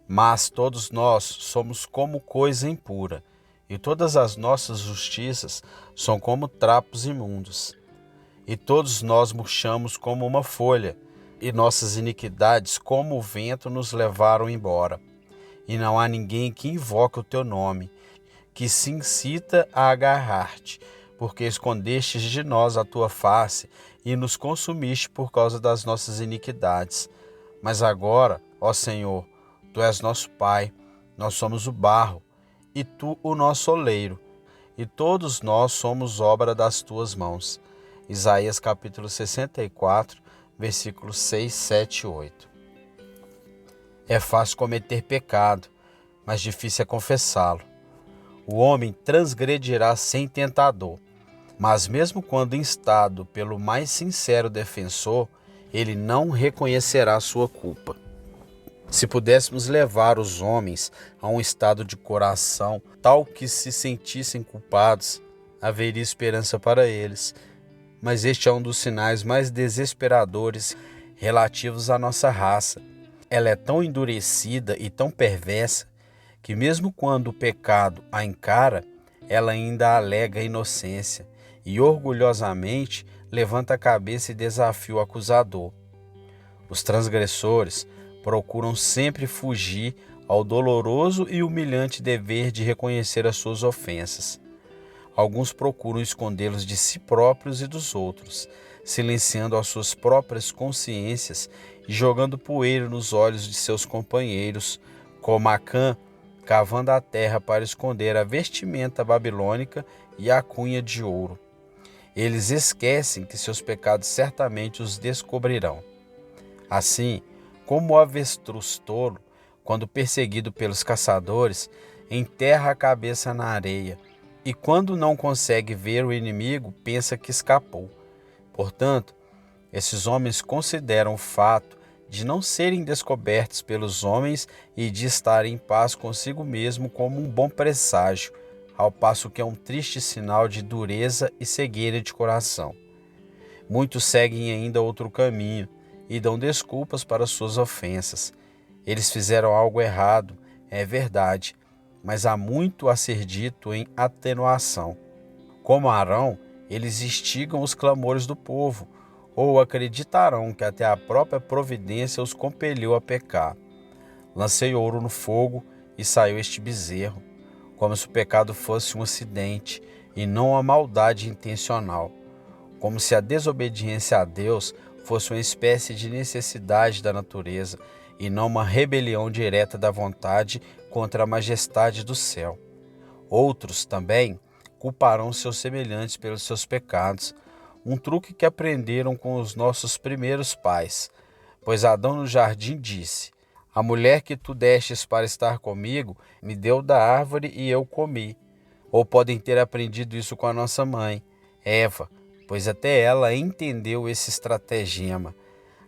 Mas todos nós somos como coisa impura, e todas as nossas justiças são como trapos imundos. E todos nós murchamos como uma folha, e nossas iniquidades como o vento nos levaram embora. E não há ninguém que invoque o teu nome, que se incita a agarrar-te, porque escondestes de nós a tua face e nos consumiste por causa das nossas iniquidades. Mas agora, ó Senhor, tu és nosso Pai, nós somos o barro, e tu o nosso oleiro, e todos nós somos obra das tuas mãos. Isaías capítulo 64, versículos 6, 7 e 8. É fácil cometer pecado, mas difícil é confessá-lo. O homem transgredirá sem tentador, mas mesmo quando instado pelo mais sincero defensor, ele não reconhecerá sua culpa. Se pudéssemos levar os homens a um estado de coração tal que se sentissem culpados, haveria esperança para eles. Mas este é um dos sinais mais desesperadores relativos à nossa raça. Ela é tão endurecida e tão perversa que mesmo quando o pecado a encara, ela ainda alega inocência e orgulhosamente levanta a cabeça e desafia o acusador. Os transgressores procuram sempre fugir ao doloroso e humilhante dever de reconhecer as suas ofensas. Alguns procuram escondê-los de si próprios e dos outros, silenciando as suas próprias consciências e jogando poeira nos olhos de seus companheiros, como Acã, cavando a terra para esconder a vestimenta babilônica e a cunha de ouro. Eles esquecem que seus pecados certamente os descobrirão. Assim, como o avestruz tolo, quando perseguido pelos caçadores, enterra a cabeça na areia, e quando não consegue ver o inimigo, pensa que escapou. Portanto, esses homens consideram o fato de não serem descobertos pelos homens e de estarem em paz consigo mesmo como um bom presságio, ao passo que é um triste sinal de dureza e cegueira de coração. Muitos seguem ainda outro caminho e dão desculpas para suas ofensas. Eles fizeram algo errado, é verdade, mas há muito a ser dito em atenuação. Como Arão, eles instigam os clamores do povo, ou acreditarão que até a própria providência os compeliu a pecar. Lancei ouro no fogo e saiu este bezerro, como se o pecado fosse um acidente e não uma maldade intencional, como se a desobediência a Deus fosse uma espécie de necessidade da natureza e não uma rebelião direta da vontade contra a majestade do céu. Outros também culparão seus semelhantes pelos seus pecados, um truque que aprenderam com os nossos primeiros pais, pois Adão no jardim disse: a mulher que tu destes para estar comigo me deu da árvore e eu comi. Ou podem ter aprendido isso com a nossa mãe, Eva, pois até ela entendeu esse estratagema.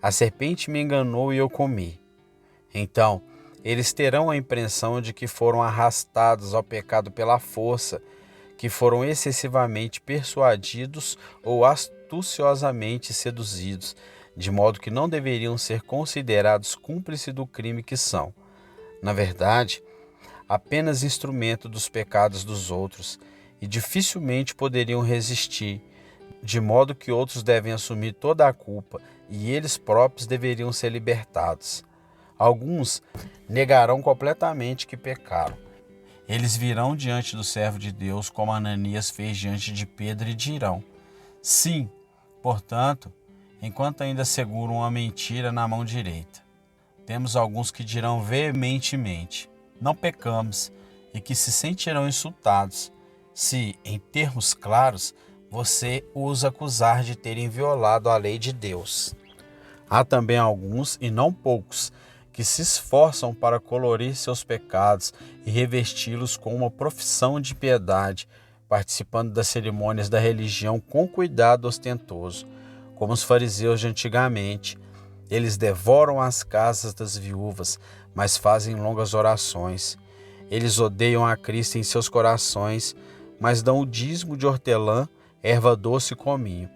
A serpente me enganou e eu comi. Então, eles terão a impressão de que foram arrastados ao pecado pela força, que foram excessivamente persuadidos ou astuciosamente seduzidos, de modo que não deveriam ser considerados cúmplices do crime que são. Na verdade, apenas instrumento dos pecados dos outros, e dificilmente poderiam resistir, de modo que outros devem assumir toda a culpa e eles próprios deveriam ser libertados. Alguns negarão completamente que pecaram. Eles virão diante do servo de Deus, como Ananias fez diante de Pedro, e dirão: sim, portanto, enquanto ainda seguram uma mentira na mão direita. Temos alguns que dirão veementemente: não pecamos, e que se sentirão insultados, se, em termos claros, você os acusar de terem violado a lei de Deus. Há também alguns, e não poucos, que se esforçam para colorir seus pecados e revesti-los com uma profissão de piedade, participando das cerimônias da religião com cuidado ostentoso, como os fariseus de antigamente. Eles devoram as casas das viúvas, mas fazem longas orações. Eles odeiam a Cristo em seus corações, mas dão o dízimo de hortelã, erva doce e cominho.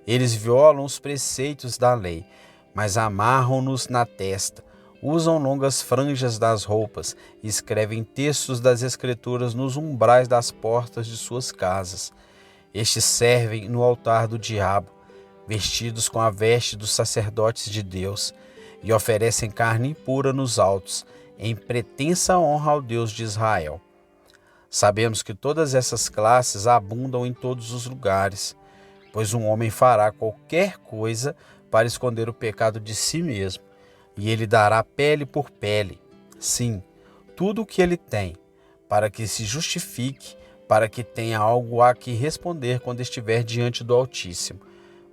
Eles violam os preceitos da lei, mas amarram-nos na testa. Usam longas franjas das roupas e escrevem textos das Escrituras nos umbrais das portas de suas casas. Estes servem no altar do diabo, vestidos com a veste dos sacerdotes de Deus, e oferecem carne impura nos altos, em pretensa honra ao Deus de Israel. Sabemos que todas essas classes abundam em todos os lugares, pois um homem fará qualquer coisa para esconder o pecado de si mesmo, e ele dará pele por pele, sim, tudo o que ele tem, para que se justifique, para que tenha algo a que responder quando estiver diante do Altíssimo,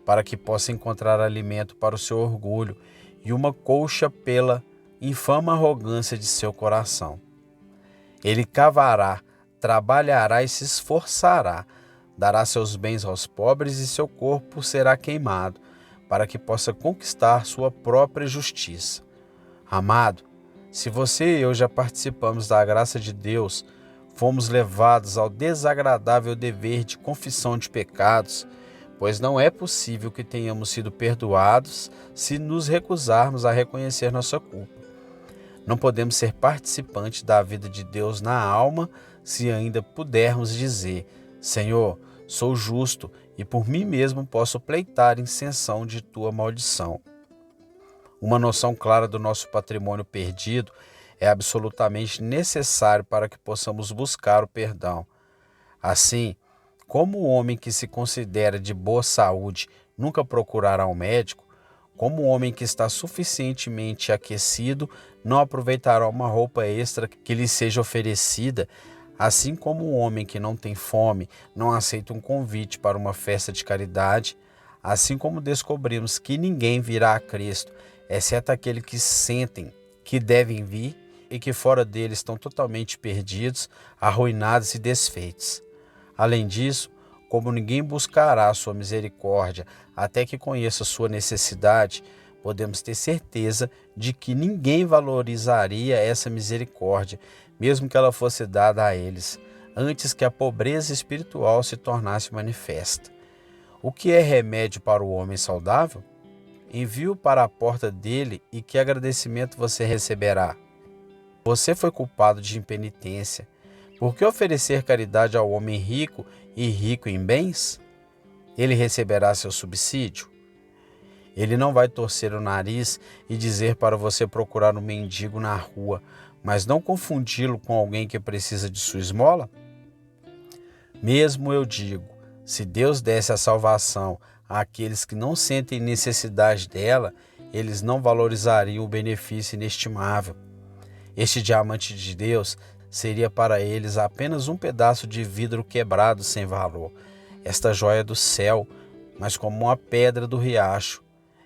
para que possa encontrar alimento para o seu orgulho e uma colcha pela infame arrogância de seu coração. Ele cavará, trabalhará e se esforçará, dará seus bens aos pobres e seu corpo será queimado, para que possa conquistar sua própria justiça. Amado, se você e eu já participamos da graça de Deus, fomos levados ao desagradável dever de confissão de pecados, pois não é possível que tenhamos sido perdoados se nos recusarmos a reconhecer nossa culpa. Não podemos ser participantes da vida de Deus na alma se ainda pudermos dizer: Senhor, sou justo e por mim mesmo posso pleitar isenção de tua maldição. Uma noção clara do nosso patrimônio perdido é absolutamente necessário para que possamos buscar o perdão. Assim, como o homem que se considera de boa saúde nunca procurará um médico, como o homem que está suficientemente aquecido não aproveitará uma roupa extra que lhe seja oferecida, assim como o homem que não tem fome não aceita um convite para uma festa de caridade, assim como descobrimos que ninguém virá a Cristo, exceto aqueles que sentem que devem vir e que fora dele estão totalmente perdidos, arruinados e desfeitos. Além disso, como ninguém buscará a sua misericórdia até que conheça sua necessidade, podemos ter certeza de que ninguém valorizaria essa misericórdia, mesmo que ela fosse dada a eles, antes que a pobreza espiritual se tornasse manifesta. O que é remédio para o homem saudável? Envie-o para a porta dele e que agradecimento você receberá. Você foi culpado de impenitência. Por que oferecer caridade ao homem rico e rico em bens? Ele receberá seu subsídio? Ele não vai torcer o nariz e dizer para você procurar um mendigo na rua, mas não confundi-lo com alguém que precisa de sua esmola? Mesmo eu digo, se Deus desse a salvação àqueles que não sentem necessidade dela, eles não valorizariam o benefício inestimável. Este diamante de Deus seria para eles apenas um pedaço de vidro quebrado sem valor, esta joia do céu, mas como uma pedra do riacho.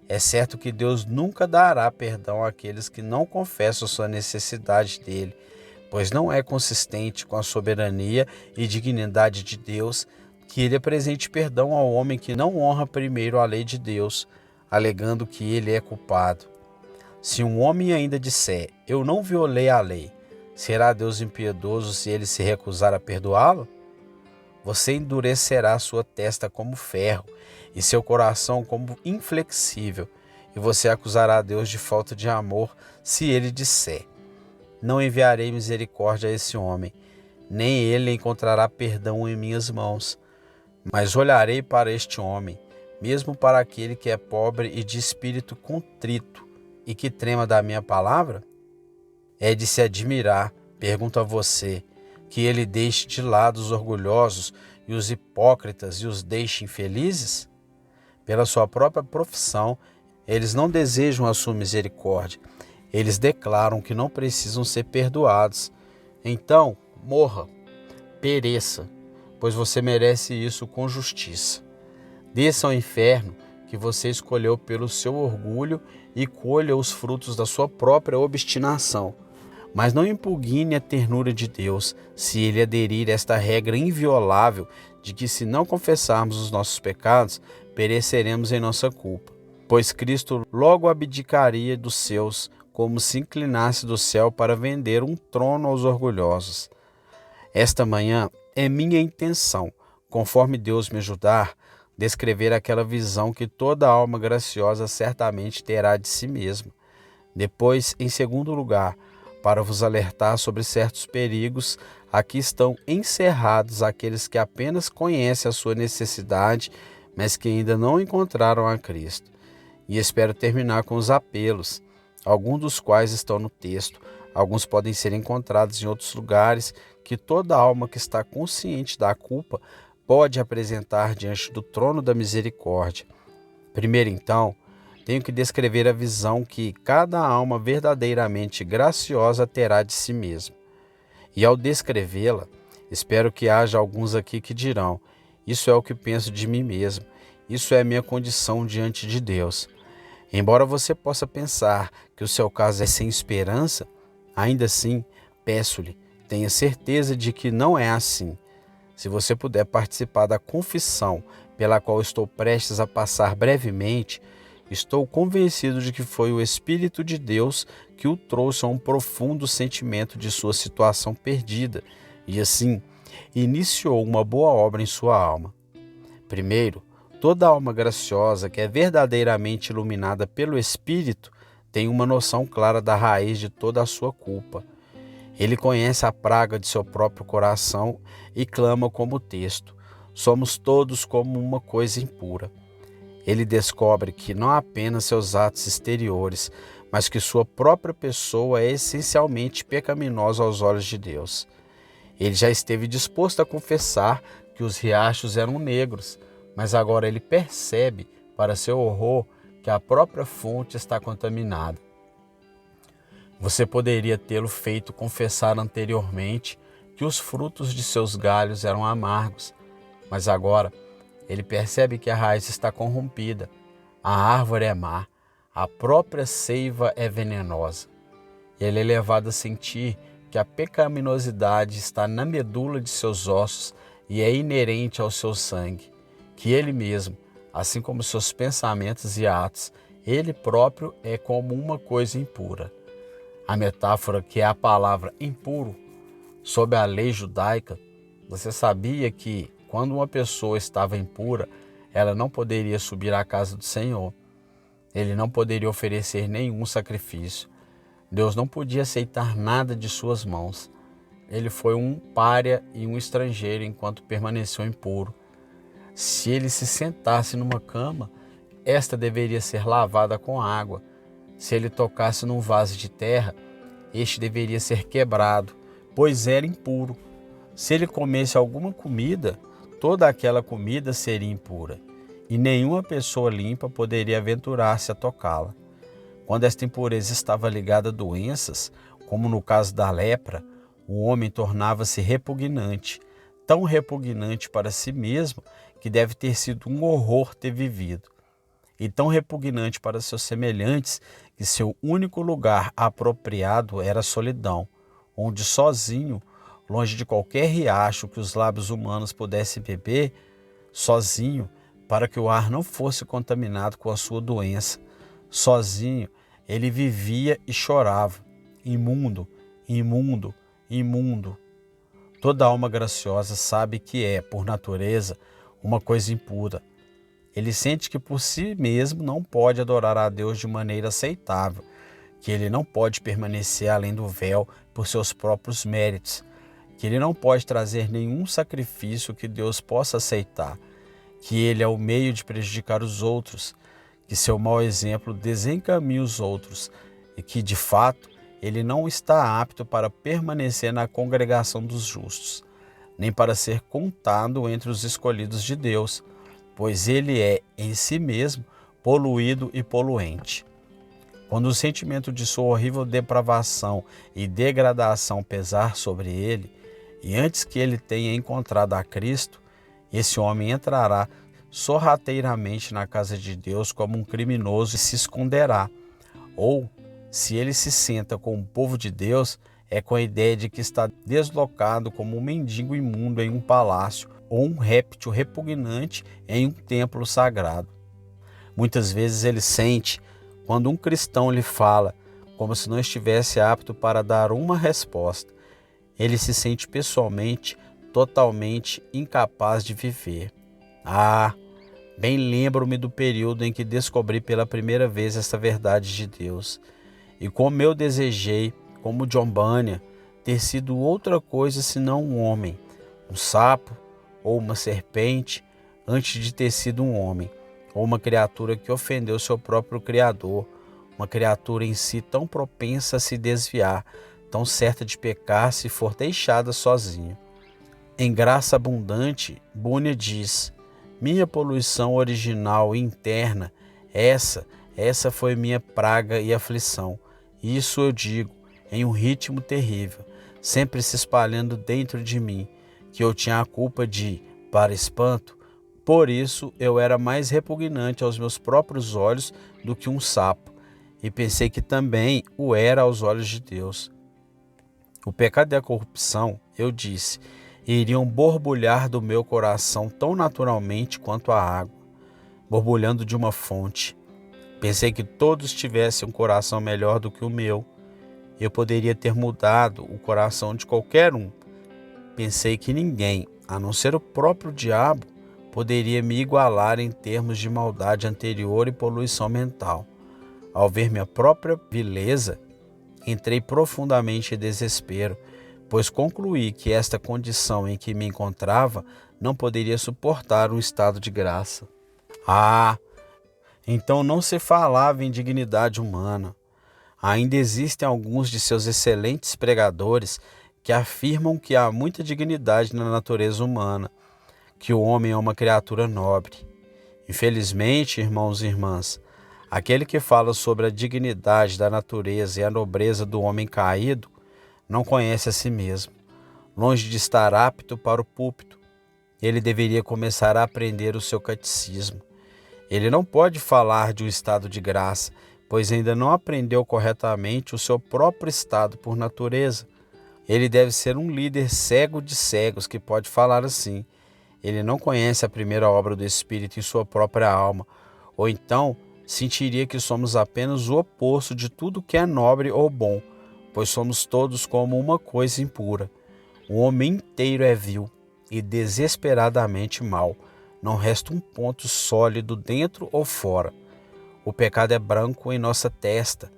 É certo que Deus nunca dará perdão àqueles que não confessam sua necessidade dele, pois não é consistente com a soberania e dignidade de Deus que ele apresente perdão ao homem que não honra primeiro a lei de Deus, alegando que ele é culpado. Se um homem ainda disser, eu não violei a lei, será Deus impiedoso se ele se recusar a perdoá-lo? Você endurecerá sua testa como ferro e seu coração como inflexível, e você acusará a Deus de falta de amor se ele disser, não enviarei misericórdia a esse homem, nem ele encontrará perdão em minhas mãos. Mas olharei para este homem, mesmo para aquele que é pobre e de espírito contrito, e que trema da minha palavra? É de se admirar, pergunto a você, que ele deixe de lado os orgulhosos e os hipócritas e os deixe infelizes? Pela sua própria profissão, eles não desejam a sua misericórdia. Eles declaram que não precisam ser perdoados. Então, morra, pereça, pois você merece isso com justiça. Desça ao inferno que você escolheu pelo seu orgulho e colha os frutos da sua própria obstinação. Mas não impugne a ternura de Deus se ele aderir a esta regra inviolável de que, se não confessarmos os nossos pecados, pereceremos em nossa culpa. Pois Cristo logo abdicaria dos seus, como se inclinasse do céu para vender um trono aos orgulhosos. Esta manhã é minha intenção, conforme Deus me ajudar, descrever aquela visão que toda alma graciosa certamente terá de si mesma. Depois, em segundo lugar, para vos alertar sobre certos perigos, aqui estão encerrados aqueles que apenas conhecem a sua necessidade, mas que ainda não encontraram a Cristo. E espero terminar com os apelos, alguns dos quais estão no texto, alguns podem ser encontrados em outros lugares, que toda alma que está consciente da culpa pode apresentar diante do trono da misericórdia. Primeiro, então, tenho que descrever a visão que cada alma verdadeiramente graciosa terá de si mesma. E ao descrevê-la, espero que haja alguns aqui que dirão: isso é o que penso de mim mesmo, isso é a minha condição diante de Deus. Embora você possa pensar que o seu caso é sem esperança, ainda assim, peço-lhe, tenha certeza de que não é assim. Se você puder participar da confissão pela qual estou prestes a passar brevemente, estou convencido de que foi o Espírito de Deus que o trouxe a um profundo sentimento de sua situação perdida e, assim, iniciou uma boa obra em sua alma. Primeiro, toda alma graciosa que é verdadeiramente iluminada pelo Espírito tem uma noção clara da raiz de toda a sua culpa. Ele conhece a praga de seu próprio coração e clama como o texto: somos todos como uma coisa impura. Ele descobre que não apenas seus atos exteriores, mas que sua própria pessoa é essencialmente pecaminosa aos olhos de Deus. Ele já esteve disposto a confessar que os riachos eram negros, mas agora ele percebe, para seu horror, que a própria fonte está contaminada. Você poderia tê-lo feito confessar anteriormente que os frutos de seus galhos eram amargos, mas agora ele percebe que a raiz está corrompida, a árvore é má, a própria seiva é venenosa. Ele é levado a sentir que a pecaminosidade está na medula de seus ossos e é inerente ao seu sangue, que ele mesmo, assim como seus pensamentos e atos, ele próprio é como uma coisa impura. A metáfora que é a palavra impuro, sob a lei judaica, você sabia que quando uma pessoa estava impura, ela não poderia subir à casa do Senhor. Ele não poderia oferecer nenhum sacrifício. Deus não podia aceitar nada de suas mãos. Ele foi um pária e um estrangeiro enquanto permaneceu impuro. Se ele se sentasse numa cama, esta deveria ser lavada com água. Se ele tocasse num vaso de terra, este deveria ser quebrado, pois era impuro. Se ele comesse alguma comida, toda aquela comida seria impura, e nenhuma pessoa limpa poderia aventurar-se a tocá-la. Quando esta impureza estava ligada a doenças, como no caso da lepra, o homem tornava-se repugnante, tão repugnante para si mesmo que deve ter sido um horror ter vivido, e tão repugnante para seus semelhantes que seu único lugar apropriado era a solidão, onde sozinho, longe de qualquer riacho que os lábios humanos pudessem beber, sozinho, para que o ar não fosse contaminado com a sua doença, sozinho, ele vivia e chorava, imundo, imundo, imundo. Toda alma graciosa sabe que é, por natureza, uma coisa impura. Ele sente que por si mesmo não pode adorar a Deus de maneira aceitável, que ele não pode permanecer além do véu por seus próprios méritos, que ele não pode trazer nenhum sacrifício que Deus possa aceitar, que ele é o meio de prejudicar os outros, que seu mau exemplo desencaminha os outros e que, de fato, ele não está apto para permanecer na congregação dos justos, nem para ser contado entre os escolhidos de Deus, pois ele é, em si mesmo, poluído e poluente. Quando o sentimento de sua horrível depravação e degradação pesar sobre ele, e antes que ele tenha encontrado a Cristo, esse homem entrará sorrateiramente na casa de Deus como um criminoso e se esconderá. Ou, se ele se senta com o povo de Deus, é com a ideia de que está deslocado como um mendigo imundo em um palácio ou um réptil repugnante em um templo sagrado. Muitas vezes ele sente, quando um cristão lhe fala, como se não estivesse apto para dar uma resposta. Ele se sente pessoalmente, totalmente incapaz de viver. Bem lembro-me do período em que descobri pela primeira vez essa verdade de Deus. E como eu desejei, como John Bunyan, ter sido outra coisa senão um homem, um sapo ou uma serpente, antes de ter sido um homem, ou uma criatura que ofendeu seu próprio Criador, uma criatura em si tão propensa a se desviar, tão certa de pecar se for deixada sozinha. Em Graça Abundante, Bunyan diz: minha poluição original e interna, essa foi minha praga e aflição. Isso eu digo, em um ritmo terrível, sempre se espalhando dentro de mim, que eu tinha a culpa de, para espanto, por isso eu era mais repugnante aos meus próprios olhos do que um sapo, e pensei que também o era aos olhos de Deus. O pecado e a corrupção, eu disse, iriam borbulhar do meu coração tão naturalmente quanto a água, borbulhando de uma fonte. Pensei que todos tivessem um coração melhor do que o meu. Eu poderia ter mudado o coração de qualquer um. Pensei que ninguém, a não ser o próprio diabo, poderia me igualar em termos de maldade anterior e poluição mental. Ao ver minha própria vileza, entrei profundamente em desespero, pois concluí que esta condição em que me encontrava não poderia suportar um estado de graça. Então não se falava em dignidade humana. Ainda existem alguns de seus excelentes pregadores que afirmam que há muita dignidade na natureza humana, que o homem é uma criatura nobre. Infelizmente, irmãos e irmãs, aquele que fala sobre a dignidade da natureza e a nobreza do homem caído não conhece a si mesmo. Longe de estar apto para o púlpito, ele deveria começar a aprender o seu catecismo. Ele não pode falar de um estado de graça, pois ainda não aprendeu corretamente o seu próprio estado por natureza. Ele deve ser um líder cego de cegos que pode falar assim. Ele não conhece a primeira obra do Espírito em sua própria alma, ou então sentiria que somos apenas o oposto de tudo que é nobre ou bom, pois somos todos como uma coisa impura. O homem inteiro é vil e desesperadamente mau. Não resta um ponto sólido dentro ou fora. O pecado é branco em nossa testa,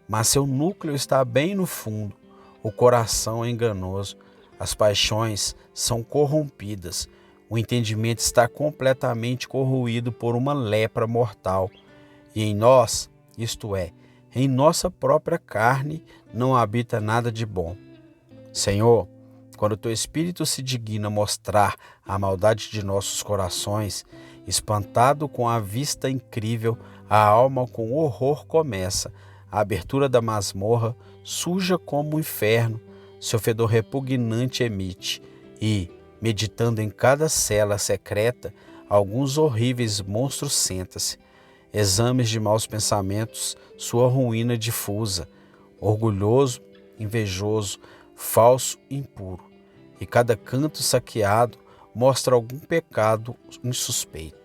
mas seu núcleo está bem no fundo. O coração é enganoso, as paixões são corrompidas, o entendimento está completamente corroído por uma lepra mortal. E em nós, isto é, em nossa própria carne, não habita nada de bom. Senhor, quando teu Espírito se digna mostrar a maldade de nossos corações, espantado com a vista incrível, a alma com horror começa, a abertura da masmorra, suja como o inferno, seu fedor repugnante emite, e, meditando em cada cela secreta, alguns horríveis monstros sentam-se, exames de maus pensamentos, sua ruína difusa, orgulhoso, invejoso, falso, impuro, e cada canto saqueado mostra algum pecado insuspeito.